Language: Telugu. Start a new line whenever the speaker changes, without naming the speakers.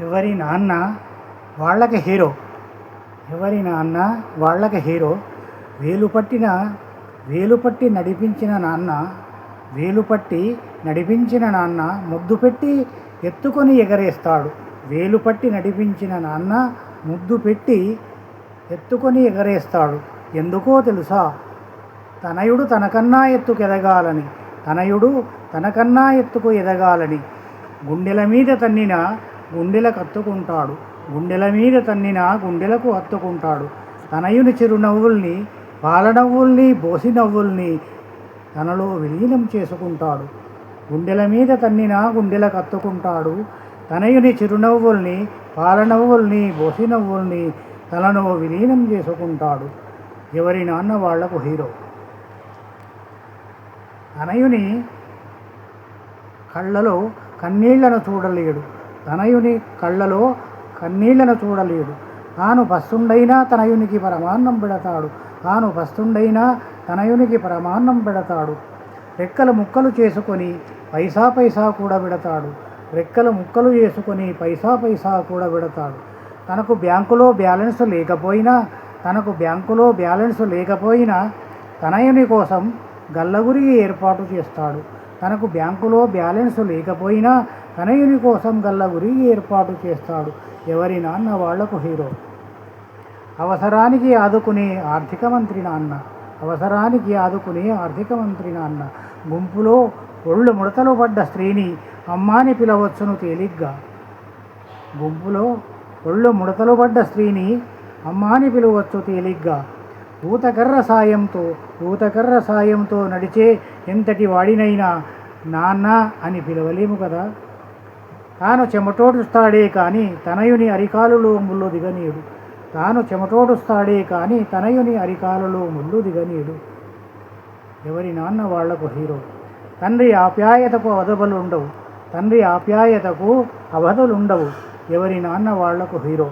ఎవరి నాన్న వాళ్ళకి హీరో. ఎవరి నాన్న వాళ్ళకి హీరో. వేలుపట్టి నడిపించిన నాన్న, వేలుపట్టి నడిపించిన నాన్న ముద్దు పెట్టి ఎత్తుకొని ఎగరేస్తాడు. వేలుపట్టి నడిపించిన నాన్న ముద్దు పెట్టి ఎత్తుకొని ఎగరేస్తాడు. ఎందుకో తెలుసా? తనయుడు తనకన్నా ఎత్తుకెదగాలని, తనయుడు తనకన్నా ఎత్తుకు ఎదగాలని. గుండెల మీద తన్నిన గుండెలకు అత్తుకుంటాడు, గుండెల మీద తన్నిన గుండెలకు అత్తుకుంటాడు. తనయుని చిరునవ్వుల్ని, పాలనవ్వుల్ని, బోసి నవ్వుల్ని తనలో విలీనం చేసుకుంటాడు. గుండెల మీద తన్నిన గుండెలకు అత్తుకుంటాడు. తనయుని చిరునవ్వుల్ని, పాలనవ్వుల్ని, బోసి నవ్వుల్ని తనలో విలీనం చేసుకుంటాడు. ఎవరి నాన్న వాళ్లకు హీరో. తనయుని కళ్ళలో కన్నీళ్లను చూడలేడు, తనయుని కళ్ళలో కన్నీళ్లను చూడలేడు. తాను పస్తుండైనా తనయునికి పరమాన్నం పెడతాడు, తాను పస్తుండైనా తనయునికి పరమాన్నం పెడతాడు. రెక్కలు ముక్కలు చేసుకొని పైసా పైసా కూడబెడతాడు, రెక్కలు ముక్కలు చేసుకొని పైసా పైసా కూడబెడతాడు. తనకు బ్యాంకులో బ్యాలెన్స్ లేకపోయినా తనయుని కోసం గల్లగురిగి ఏర్పాటు చేస్తాడు. తనకు బ్యాంకులో బ్యాలెన్స్ లేకపోయినా తనయుని కోసం గల్లగురిగి ఏర్పాటు చేస్తాడు. ఎవరి నాన్న వాళ్లకు హీరో. అవసరానికి ఆదుకునే ఆర్థిక మంత్రి నాన్న, అవసరానికి ఆదుకునే ఆర్థిక మంత్రి నాన్న. గుంపులో ఒళ్ళు ముడతలు పడ్డ స్త్రీని అమ్మాని పిలవచ్చును తేలిగ్గా. గుంపులో ఒళ్ళు ముడతలు పడ్డ స్త్రీని అమ్మాని పిలవచ్చు తేలిగ్గా. ఊతకర్ర సాయంతో నడిచే ఎంతటి వాడినైనా నాన్న అని పిలవలేము కదా. తాను చెమటోడుస్తాడే కానీ తనయుని అరికాలులో ముళ్ళు దిగనీయుడు, తాను చెమటోడుస్తాడే కానీ తనయుని అరికాలులో ముళ్ళు దిగనీయుడు. ఎవరి నాన్న వాళ్లకు హీరో. తండ్రి ఆప్యాయతకు అవధులుండవు. ఎవరి నాన్న వాళ్లకు హీరో.